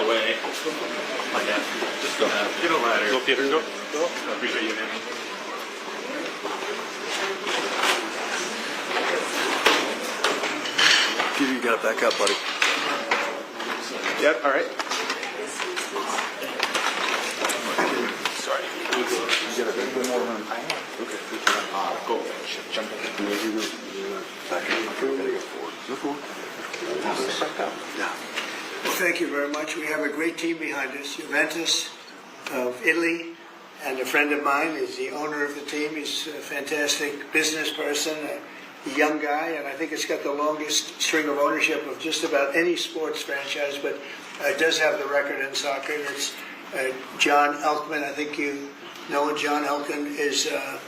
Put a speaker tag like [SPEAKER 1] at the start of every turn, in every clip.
[SPEAKER 1] No way. Like that. Just go. Get a ladder. Go, Peter. Go. Go. I appreciate you, man.
[SPEAKER 2] Peter, you got to back up, buddy.
[SPEAKER 1] Yep. All right.
[SPEAKER 2] Sorry. You got a bit more room. I am. Okay. Go. Jump in. Back in. Go forward. Go forward. Back up. Yeah.
[SPEAKER 3] Well, thank you very much. We have a great team behind us. Juventus of Italy, and a friend of mine is the owner of the team. He's a fantastic business person, a young guy, and I think it's got the longest string of ownership of just about any sports franchise, but it does have the record in soccer. It's John Elkman. I think you know John Elkman is a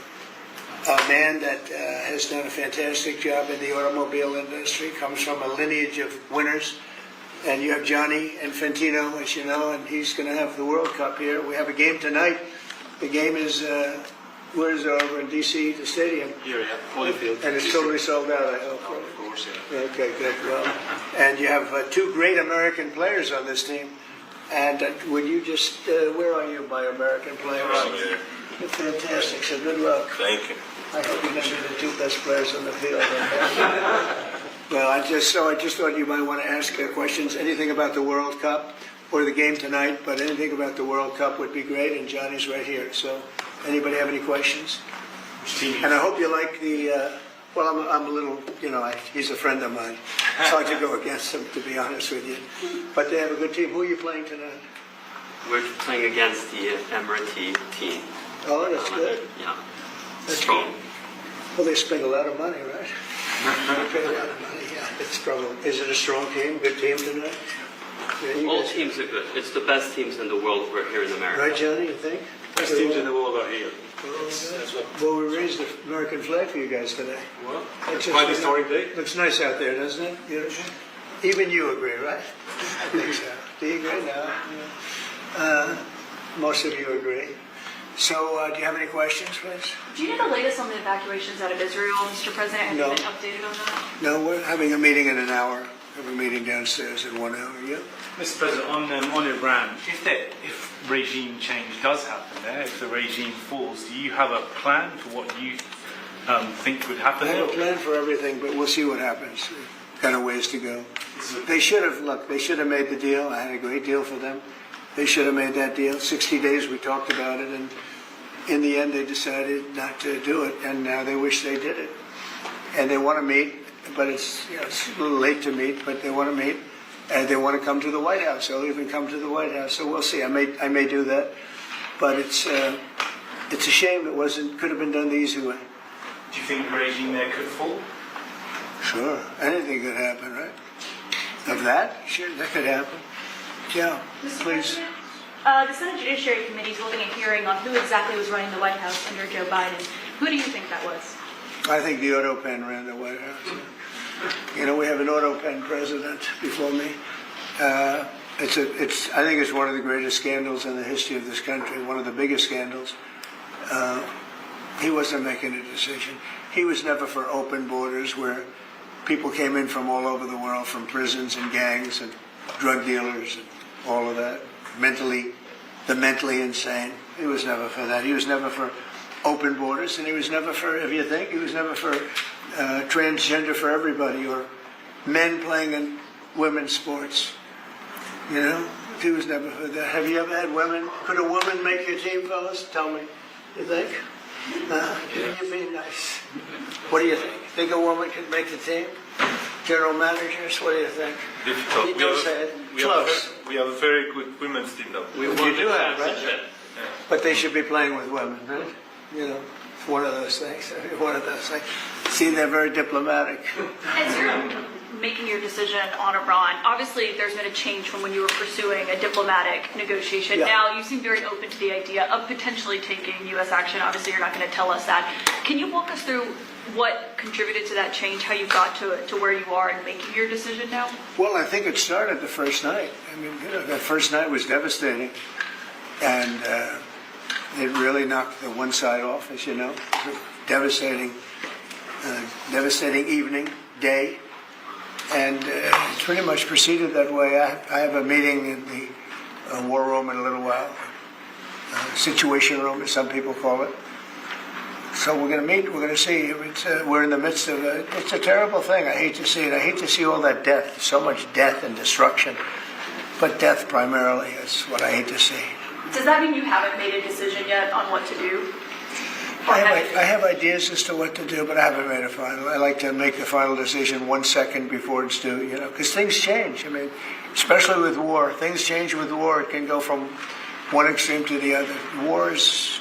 [SPEAKER 3] man that has done a fantastic job in the automobile industry, comes from a lineage of winners. And you have Johnny Infantino, as you know, and he's going to have the World Cup here. We have a game tonight. The game is, where is it, over in D.C., the stadium?
[SPEAKER 1] Here, yeah. Holyfield.
[SPEAKER 3] And it's totally sold out, I hope.
[SPEAKER 1] Oh, of course, yeah.
[SPEAKER 3] Okay, good. Well, and you have two great American players on this team. And would you just, where are you by American players?
[SPEAKER 1] Right there.
[SPEAKER 3] Fantastic, so good luck.
[SPEAKER 1] Thank you.
[SPEAKER 3] I hope you're going to be the two best players on the field. Well, I just thought you might want to ask questions, anything about the World Cup or the game tonight, but anything about the World Cup would be great, and Johnny's right here. So, anybody have any questions? And I hope you like the, well, I'm a little, you know, he's a friend of mine. It's hard to go against him, to be honest with you. But they have a good team. Who are you playing tonight?
[SPEAKER 4] We're playing against the Emirati team.
[SPEAKER 3] Oh, that's good.
[SPEAKER 4] Yeah.
[SPEAKER 3] That's
[SPEAKER 4] Strong.
[SPEAKER 3] good. Well, they spend a lot of money, right? They pay a lot of money, yeah. It's strong. Is it a strong team, good team tonight? Yeah,
[SPEAKER 4] All
[SPEAKER 3] guys-
[SPEAKER 4] teams are good. It's the best teams in the world we're here in America.
[SPEAKER 3] Right, Johnny, you think?
[SPEAKER 1] Best teams in the world are here.
[SPEAKER 3] Well, we raised the American flag for you guys today.
[SPEAKER 1] Well,
[SPEAKER 3] It's
[SPEAKER 1] quite a historic day.
[SPEAKER 3] Looks nice out there, doesn't it? Even you agree, right? I think so. Do you agree? No. Most of you agree. So, do you have any questions, please?
[SPEAKER 5] Do you know the latest on the evacuations out of Israel, Mr. President? Have
[SPEAKER 3] No.
[SPEAKER 5] you been updated on that?
[SPEAKER 3] No, we're having a meeting in an hour. We have a meeting downstairs in 1 hour. Yeah.
[SPEAKER 6] Mr. President, on Iran, if regime change does happen there, if the regime falls, do you have a plan for what you think would happen
[SPEAKER 3] I
[SPEAKER 6] there?
[SPEAKER 3] have a plan for everything, but we'll see what happens. Got a ways to go. They should have made the deal. I had a great deal for them. They should have made that deal. 60 days we talked about it, and in the end they decided not to do it, and now they wish they did it. And they want to meet, but it's a little late to meet, but they want to meet, and they want to come to the White House. They'll even come to the White House. So we'll see. I may do that, but it's a shame it could have been done the easy way.
[SPEAKER 6] Do you think the regime there could fall?
[SPEAKER 3] Sure, anything could happen, right? Of that, sure, that could happen. Yeah,
[SPEAKER 5] Mr.
[SPEAKER 3] please.
[SPEAKER 5] President, the Senate Judiciary Committee is holding a hearing on who exactly was running the White House under Joe Biden. Who do you think that was?
[SPEAKER 3] I think the auto pen ran the White House. You know, we have an auto pen president before me. I think it's one of the greatest scandals in the history of this country, one of the biggest scandals. He wasn't making a decision. He was never for open borders where people came in from all over the world, from prisons and gangs and drug dealers and all of that, the mentally insane. He was never for that. He was never for open borders, and he was never for, if you think, he was never for transgender for everybody, or men playing in women's sports. You know, he was never for that. Have you ever had women? Could a woman make your team, fellas? Tell me. You think? You'd be nice. What do you think? Think a woman could make the team? General managers, what do you think?
[SPEAKER 1] Difficult.
[SPEAKER 3] You don't say it. Close.
[SPEAKER 1] We have a very good women's team, though.
[SPEAKER 3] You do have, right?
[SPEAKER 4] Yeah.
[SPEAKER 3] But they should be playing with women, right? You know, it's one of those things. One of those things. See, they're very diplomatic.
[SPEAKER 5] As you're making your decision on Iran, obviously there's been a change from when you were pursuing a diplomatic negotiation.
[SPEAKER 3] Yeah.
[SPEAKER 5] Now you seem very open to the idea of potentially taking U.S. action. Obviously you're not going to tell us that. Can you walk us through what contributed to that change, how you got to where you are in making your decision now?
[SPEAKER 3] Well, I think it started the first night. I mean, you know, that first night was devastating. And it really knocked the one side off, as you know. It was a devastating evening, day. And it's pretty much proceeded that way. I have a meeting in the war room in a little while. Situation room, as some people call it. So we're going to meet. We're going to see. We're in the midst of it's a terrible thing. I hate to see it. I hate to see all that death, so much death and destruction. But death primarily is what I hate to see.
[SPEAKER 5] Does that mean you haven't made a decision yet on what to do?
[SPEAKER 3] I have ideas as to what to do, but I haven't made a final. I like to make the final decision 1 second before it's due, because things change. I mean, especially with war. Things change with war. It can go from one extreme to the other. War is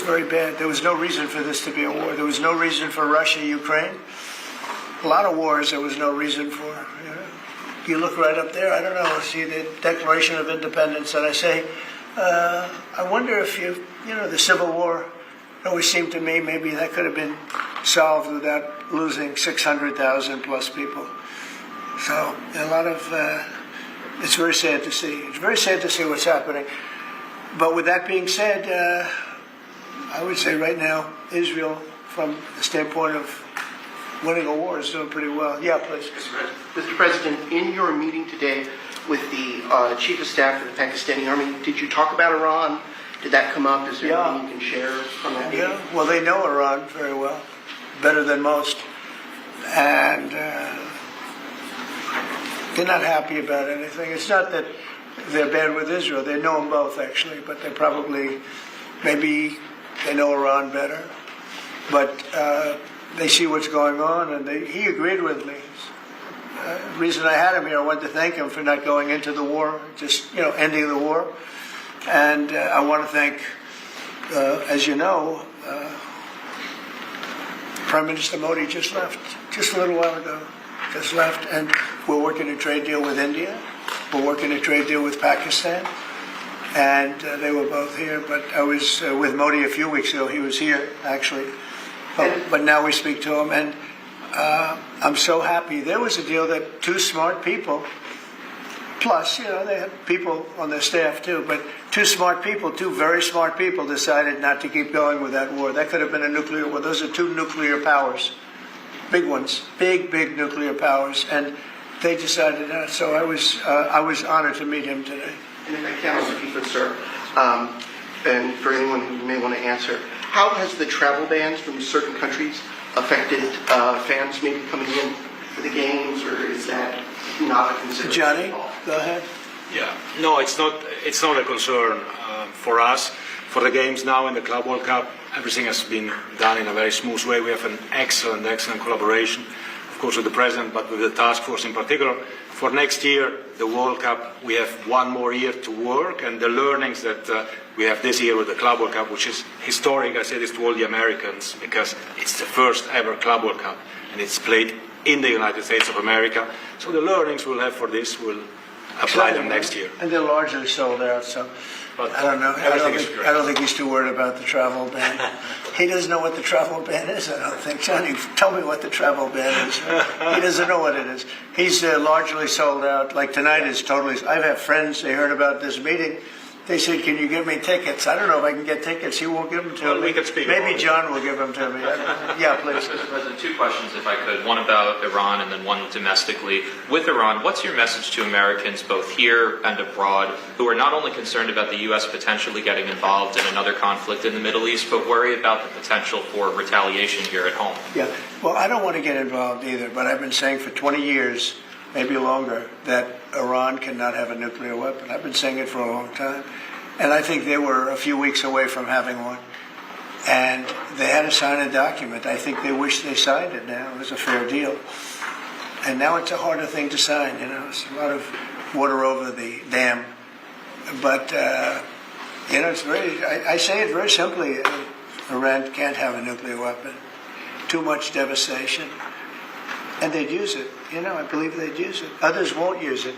[SPEAKER 3] very bad. There was no reason for this to be a war. There was no reason for Russia, Ukraine. A lot of wars there was no reason for. You look right up there, I don't know, see the Declaration of Independence, and I say, I wonder if the Civil War, it always seemed to me maybe that could have been solved without losing 600,000 plus people. So a lot of, it's very sad to see. It's very sad to see what's happening. But with that being said, I would say right now, Israel, from the standpoint of winning a war, is doing pretty well. Yeah, please.
[SPEAKER 7] Mr. President, in your meeting today with the Chief of Staff of the Pakistani Army, did you talk about Iran? Did that come up? Is there anything you can share from that meeting?
[SPEAKER 3] Yeah, well, they know Iran very well, better than most. And they're not happy about anything. It's not that they're bad with Israel. They know them both, actually, but they probably, maybe they know Iran better. But they see what's going on, and he agreed with me. The reason I had him here, I wanted to thank him for not going into the war, just, ending the war. And I want to thank, as you know, Prime Minister Modi just left, just a little while ago, just left. And we're working a trade deal with India. We're working a trade deal with Pakistan. And they were both here. But I was with Modi a few weeks ago. He was here, actually. But now we speak to him, and I'm so happy. There was a deal that two smart people, plus, they had people on their staff too, but two very smart people decided not to keep going with that war. That could have been a nuclear war. Those are two nuclear powers, big ones, big nuclear powers, and they decided that. So I was honored to meet him today.
[SPEAKER 7] And if I can, Mr. Keefer, sir, and for anyone who may want to answer, how has the travel bans from certain countries affected fans maybe coming in for the games, or is that not a consideration?
[SPEAKER 3] Johnny, go ahead.
[SPEAKER 1] Yeah, no, it's not a concern for us. For the games now in the Club World Cup, everything has been done in a very smooth way. We have an excellent collaboration, of course, with the President, but with the task force in particular. For next year, the World Cup, we have one more year to work, and the learnings that we have this year with the Club World Cup, which is historic, I say this to all the Americans, because it's the first ever Club World Cup, and it's played in the United States of America. So the learnings we'll have for this will apply them next year.
[SPEAKER 3] And they're largely sold out, so
[SPEAKER 1] But
[SPEAKER 3] I don't know. I don't think he's too worried about the travel ban. He doesn't know what the travel ban is, I don't think. Johnny, tell me what the travel ban is. He doesn't know what it is. He's largely sold out. Like tonight is totally... I've had friends, they heard about this meeting. They said, can you give me tickets? I don't know if I can get tickets. He won't give them to me.
[SPEAKER 1] We can speak
[SPEAKER 3] Maybe John will give them to me. Yeah, please.
[SPEAKER 8] Mr. President, two questions, if I could. One about Iran and then one domestically. With Iran, what's your message to Americans, both here and abroad, who are not only concerned about the U.S. potentially getting involved in another conflict in the Middle East, but worry about the potential for retaliation here at home?
[SPEAKER 3] Yeah, well, I don't want to get involved either, but I've been saying for 20 years, maybe longer, that Iran cannot have a nuclear weapon. I've been saying it for a long time. And I think they were a few weeks away from having one. And they had to sign a document. I think they wish they signed it now. It was a fair deal. And now it's a harder thing to sign, It's a lot of water over the dam. But, it's very... I say it very simply. Iran can't have a nuclear weapon. Too much devastation. And they'd use it. I believe they'd use it. Others won't use it.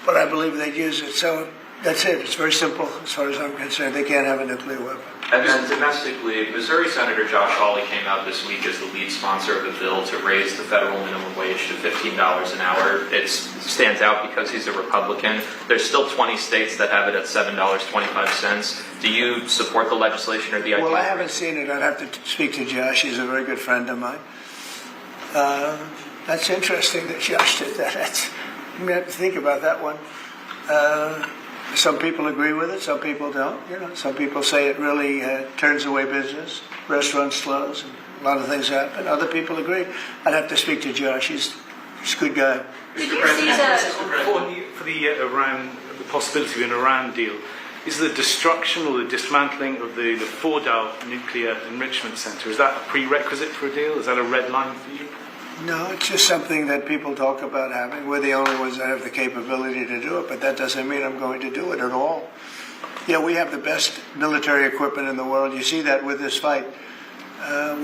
[SPEAKER 3] But I believe they'd use it. So... That's it. It's very simple as far as I'm concerned. They can't have a nuclear weapon.
[SPEAKER 8] And then domestically, Missouri Senator Josh Hawley came out this week as the lead sponsor of a bill to raise the federal minimum wage to $15 an hour. It stands out because he's a Republican. There's still 20 states that have it at $7.25. Do you support the legislation or the idea?
[SPEAKER 3] Well, I haven't seen it. I'd have to speak to Josh. He's a very good friend of mine. That's interesting that Josh did that. I'm going to have to think about that one. Some people agree with it, some people don't. Some people say it really turns away business, restaurants close, and a lot of things happen. Other people agree. I'd have to speak to Josh. He's a good guy.
[SPEAKER 5] Did you see the?
[SPEAKER 6] For the Iran, the possibility of an Iran deal, is the destruction or the dismantling of the Fordow nuclear enrichment center, is that a prerequisite for a deal? Is that a red line for you?
[SPEAKER 3] No, it's just something that people talk about having. We're the only ones that have the capability to do it, but that doesn't mean I'm going to do it at all. Yeah, we have the best military equipment in the world. You see that with this fight.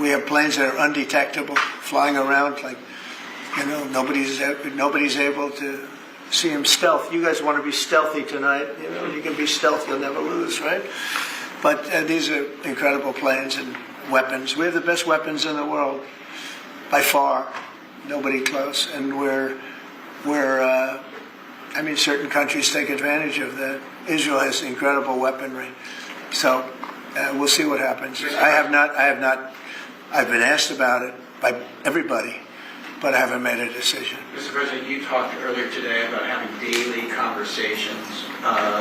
[SPEAKER 3] We have planes that are undetectable, flying around like, nobody's able to see them stealth. You guys want to be stealthy tonight. You can be stealthy, you'll never lose, right? But these are incredible planes and weapons. We have the best weapons in the world, by far. Nobody close. And certain countries take advantage of that. Israel has incredible weaponry. So we'll see what happens. I've been asked about it by everybody, but I haven't made a decision.
[SPEAKER 9] Mr. President, you talked earlier today about having daily conversations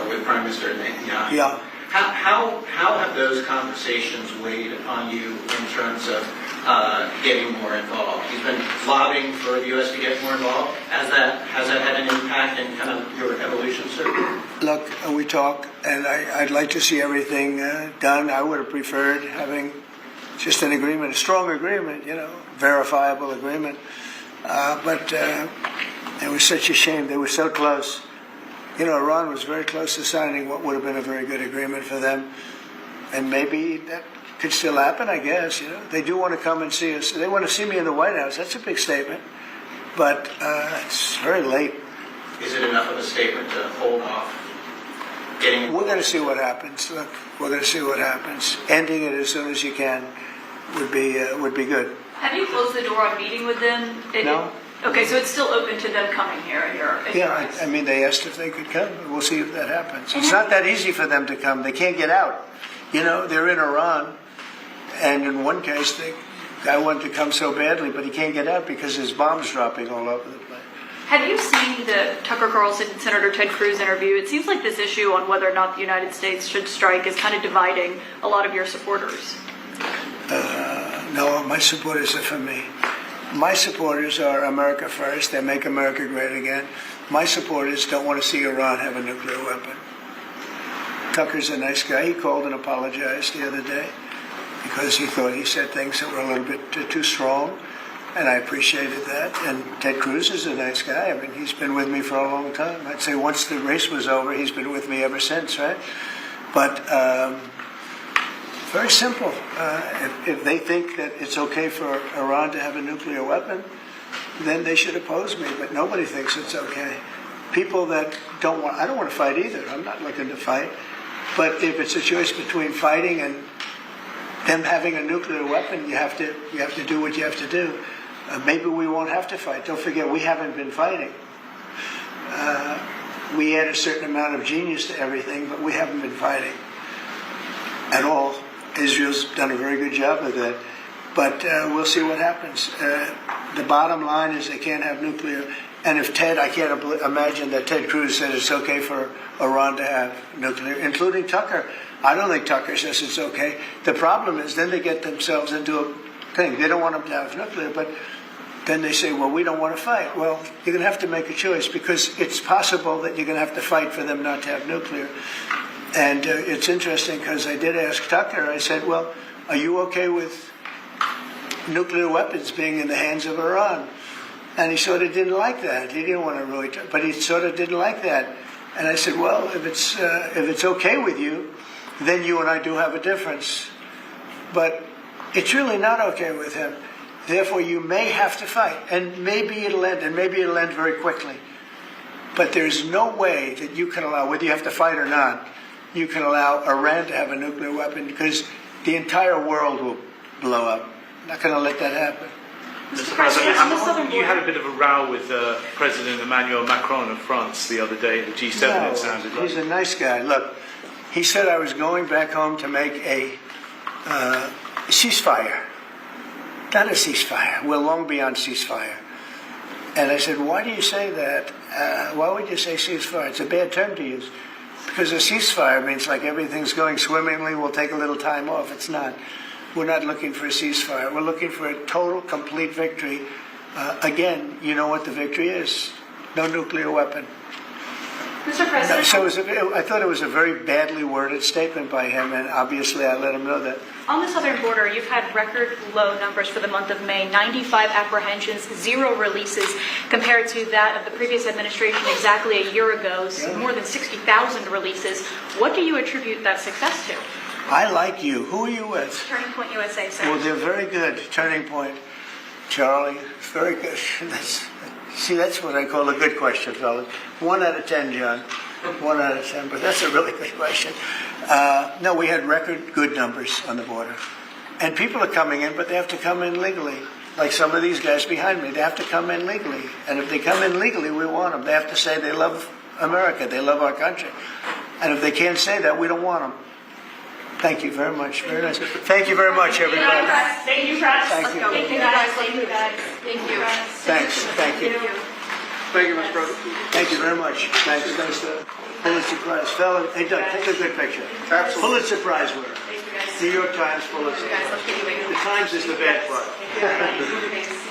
[SPEAKER 9] with Prime Minister Netanyahu.
[SPEAKER 3] Yeah.
[SPEAKER 9] How have those conversations weighed on you in terms of getting more involved? He's been lobbying for the U.S. to get more involved. Has that had an impact in kind of your evolution, sir?
[SPEAKER 3] Look, we talk, and I'd like to see everything done. I would have preferred having just an agreement, a strong agreement, verifiable agreement. But it was such a shame. They were so close. Iran was very close to signing what would have been a very good agreement for them. And maybe that could still happen, I guess. They do want to come and see us. They want to see me in the White House. That's a big statement. But it's very late.
[SPEAKER 9] Is it enough of a statement to hold off getting?
[SPEAKER 3] We're going to see what happens. Look, we're going to see what happens. Ending it as soon as you can would be good.
[SPEAKER 5] Have you closed the door on meeting with them?
[SPEAKER 3] No.
[SPEAKER 5] Okay, so it's still open to them coming here in your eyes.
[SPEAKER 3] They asked if they could come. We'll see if that happens. It's not that easy for them to come. They can't get out. They're in Iran, and in one case, the guy wanted to come so badly, but he can't get out because there's bombs dropping all over the place.
[SPEAKER 5] Have you seen the Tucker Carlson and Senator Ted Cruz interview? It seems like this issue on whether or not the United States should strike is kind of dividing a lot of your supporters.
[SPEAKER 3] No, my supporters are for me. My supporters are America first. They make America great again. My supporters don't want to see Iran have a nuclear weapon. Tucker's a nice guy. He called and apologized the other day because he thought he said things that were a little bit too strong, and I appreciated that. And Ted Cruz is a nice guy. He's been with me for a long time. I'd say once the race was over, he's been with me ever since, right? But very simple. If they think that it's okay for Iran to have a nuclear weapon, then they should oppose me. But nobody thinks it's okay. People that I don't want to fight either. I'm not looking to fight. But if it's a choice between fighting and them having a nuclear weapon, you have to do what you have to do. Maybe we won't have to fight. Don't forget, we haven't been fighting. We add a certain amount of genius to everything, but we haven't been fighting at all. Israel's done a very good job of that. But we'll see what happens. The bottom line is they can't have nuclear. And if I can't imagine that Ted Cruz said it's okay for Iran to have nuclear, including Tucker. I don't think Tucker says it's okay. The problem is then they get themselves into a thing. They don't want them to have nuclear, but then they say, well, we don't want to fight. Well, you're going to have to make a choice because it's possible that you're going to have to fight for them not to have nuclear. And it's interesting because I did ask Tucker, I said, well, are you okay with nuclear weapons being in the hands of Iran? And he sort of didn't like that. He didn't want to really, but he sort of didn't like that. And I said, well, if it's okay with you, then you and I do have a difference. But it's really not okay with him. Therefore, you may have to fight, and maybe it'll end, very quickly. But there's no way that you can allow, whether you have to fight or not, you can allow Iran to have a nuclear weapon because the entire world will blow up. I'm not going to let that happen.
[SPEAKER 6] Mr. President, you had a bit of a row with President Emmanuel Macron of France the other day at the G7,
[SPEAKER 3] No,
[SPEAKER 6] it sounded like.
[SPEAKER 3] he's a nice guy. Look, he said I was going back home to make a ceasefire. Not a ceasefire. We're long beyond ceasefire. And I said, why do you say that? Why would you say ceasefire? It's a bad term to use. Because a ceasefire means like everything's going swimmingly, we'll take a little time off. It's not. We're not looking for a ceasefire. We're looking for a total, complete victory. Again, you know what the victory is. No nuclear weapon.
[SPEAKER 5] Mr. President,
[SPEAKER 3] I thought it was a very badly worded statement by him, and obviously I let him know that.
[SPEAKER 5] on the southern border, you've had record low numbers for the month of May, 95 apprehensions, 0 releases, compared to that of the previous administration exactly a year ago, more than 60,000 releases. What do you attribute that success to?
[SPEAKER 3] I like you. Who are you with?
[SPEAKER 5] Turning Point USA, sir.
[SPEAKER 3] Well, they're very good. Turning Point. Charlie, very good. That's what I call a good question, fellas. 1 out of 10, John. 1 out of 10, but that's a really good question. No, we had record good numbers on the border. And people are coming in, but they have to come in legally. Like some of these guys behind me, they have to come in legally. And if they come in legally, we want them. They have to say they love America, they love our country. And if they can't say that, we don't want them. Thank you very much. Very nice. Thank you very much, everybody.
[SPEAKER 5] Thank you, press.
[SPEAKER 3] Thank you.
[SPEAKER 5] Thank you, guys. Thank you, guys. Thank you.
[SPEAKER 3] Thanks. Thank you.
[SPEAKER 2] Thank you, Mr. President.
[SPEAKER 3] Thank you very much. Thanks. Pulitzer Prize. Fella, hey, Doug, take a good picture.
[SPEAKER 2] Absolutely.
[SPEAKER 3] Pulitzer Prize winner. New York Times Pulitzer. The Times is the bad part.
[SPEAKER 5] Thank you.